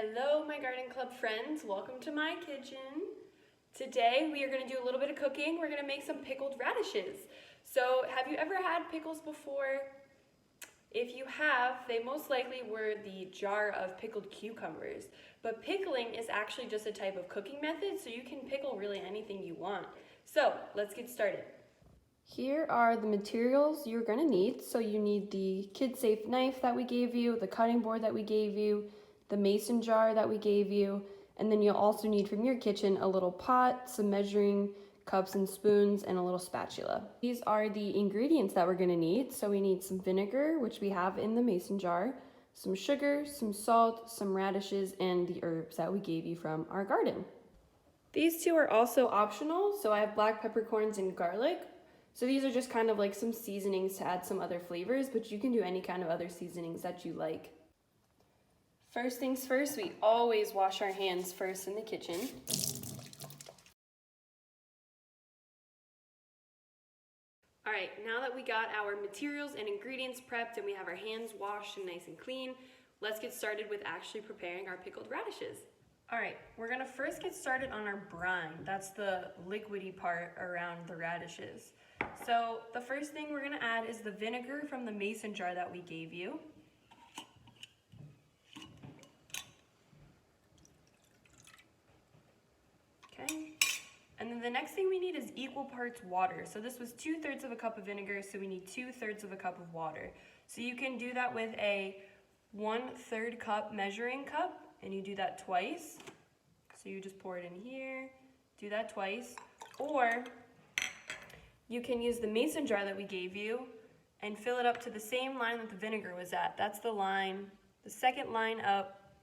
Hello, my garden club friends. Welcome to my kitchen. Today we are going to do a little bit of cooking. We're going to make some pickled radishes. So have you ever had pickles before? If you have, they most likely were the jar of pickled cucumbers. But pickling is actually just a type of cooking method, so you can pickle really anything you want. So let's get started. Here are the materials you're going to need. So you need the kid-safe knife that we gave you, the cutting board that we gave you, the mason jar that we gave you, and then you'll also need from your kitchen a little pot, some measuring cups and spoons, and a little spatula. These are the ingredients that we're going to need. So we need some vinegar, which we have in the mason jar, some sugar, some salt, some radishes, and the herbs that we gave you from our garden. These two are also optional, so I have black peppercorns and garlic. So these are just kind of like some seasonings to add some other flavors, but you can do any kind of other seasonings that you like. First things first, we always wash our hands first in the kitchen. All right, now that we got our materials and ingredients prepped and we have our hands washed and nice and clean, let's get started with actually preparing our pickled radishes. All right, we're gonna first get started on our brine. That's the liquidy part around the radishes. So the first thing we're gonna add is the vinegar from the mason jar that we gave you. Okay, and then the next thing we need is equal parts water. So this was 2/3 of a cup of vinegar, so we need 2/3 of a cup of water. So you can do that with a 1/3 cup measuring cup, and you do that twice. So you just pour it in here, do that twice, or you can use the mason jar that we gave you and fill it up to the same line that the vinegar was at. That's the line, the second line up,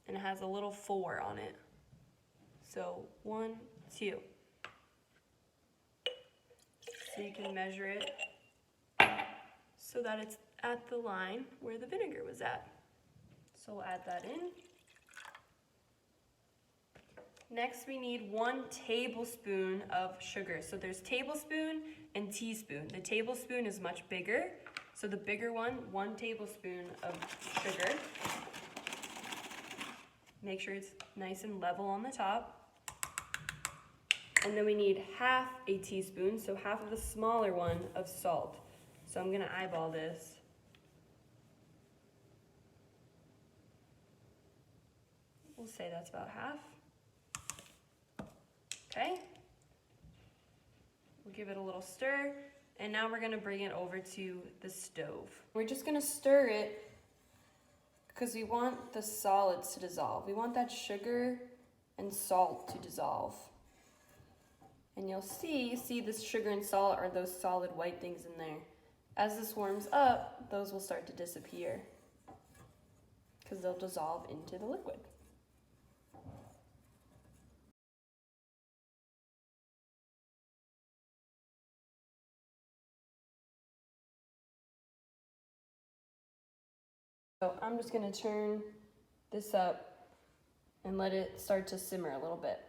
and it has a little 4 on it. So 1, 2. So you can measure it so that it's at the line where the vinegar was at. So we'll add that in. Next, we need 1 tablespoon of sugar. So there's tablespoon and teaspoon. The tablespoon is much bigger. So the bigger one, 1 tablespoon of sugar. Make sure it's nice and level on the top. And then we need 1/2 a teaspoon, so 1/2 of the smaller one of salt. So I'm gonna eyeball this. We'll say that's about 1/2. Okay, we'll give it a little stir, and now we're gonna bring it over to the stove. We're just gonna stir it because we want the solids to dissolve. We want that sugar and salt to dissolve. And you'll see this sugar and salt are those solid white things in there. As this warms up, those will start to disappear because they'll dissolve into the liquid. So I'm just gonna turn this up and let it start to simmer a little bit.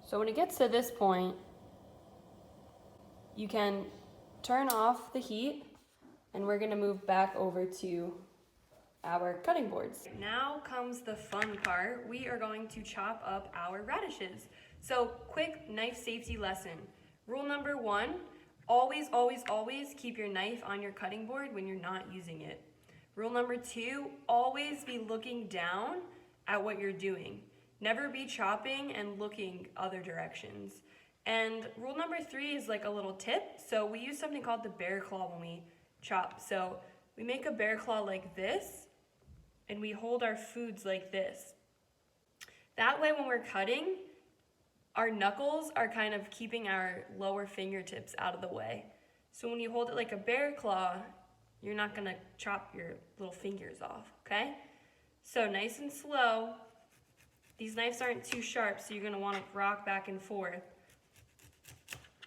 So when it gets to this point, you can turn off the heat, and we're gonna move back over to our cutting boards. Now comes the fun part. We are going to chop up our radishes. So quick knife safety lesson. Rule number 1, always, always, always keep your knife on your cutting board when you're not using it. Rule number 2, always be looking down at what you're doing. Never be chopping and looking other directions. And rule number 3 is like a little tip. So we use something called the bear claw when we chop. So we make a bear claw like this, and we hold our foods like this. That way when we're cutting, our knuckles are kind of keeping our lower fingertips out of the way. So when you hold it like a bear claw, you're not gonna chop your little fingers off, okay? So nice and slow. These knives aren't too sharp, so you're gonna wanna rock back and forth.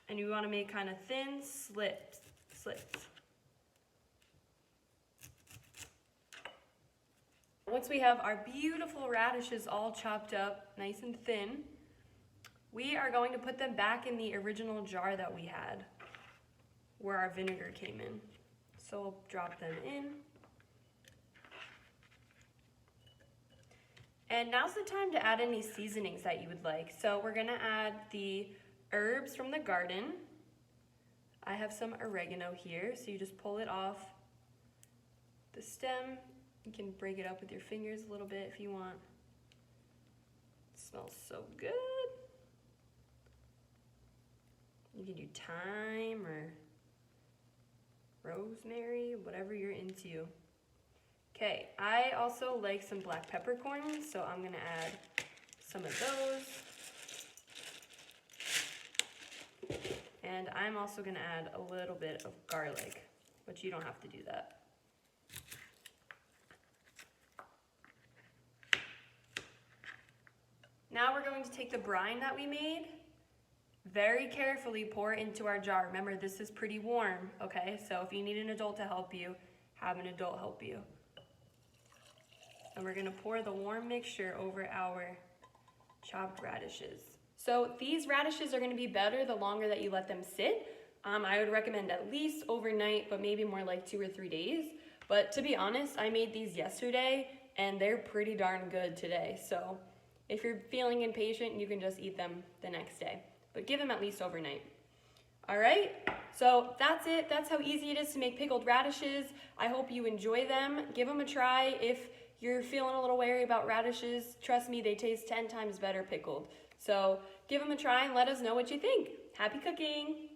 And you wanna make kind of thin slits. Once we have our beautiful radishes all chopped up, nice and thin, we are going to put them back in the original jar that we had, where our vinegar came in. So we'll drop them in. And now's the time to add any seasonings that you would like. So we're gonna add the herbs from the garden. I have some oregano here, so you just pull it off the stem. You can break it up with your fingers a little bit if you want. It smells so good. You can do thyme or rosemary, whatever you're into. Okay, I also like some black peppercorns, so I'm gonna add some of those. And I'm also gonna add a little bit of garlic, but you don't have to do that. Now we're going to take the brine that we made, very carefully pour it into our jar. Remember, this is pretty warm, okay? So if you need an adult to help you, have an adult help you. And we're gonna pour the warm mixture over our chopped radishes. So these radishes are gonna be better the longer that you let them sit. I would recommend at least overnight, but maybe more like 2 or 3 days. But to be honest, I made these yesterday and they're pretty darn good today. So if you're feeling impatient, you can just eat them the next day. But give them at least overnight. All right, so that's it. That's how easy it is to make pickled radishes. I hope you enjoy them. Give them a try. If you're feeling a little wary about radishes, trust me, they taste 10 times better pickled. So give them a try and let us know what you think. Happy cooking!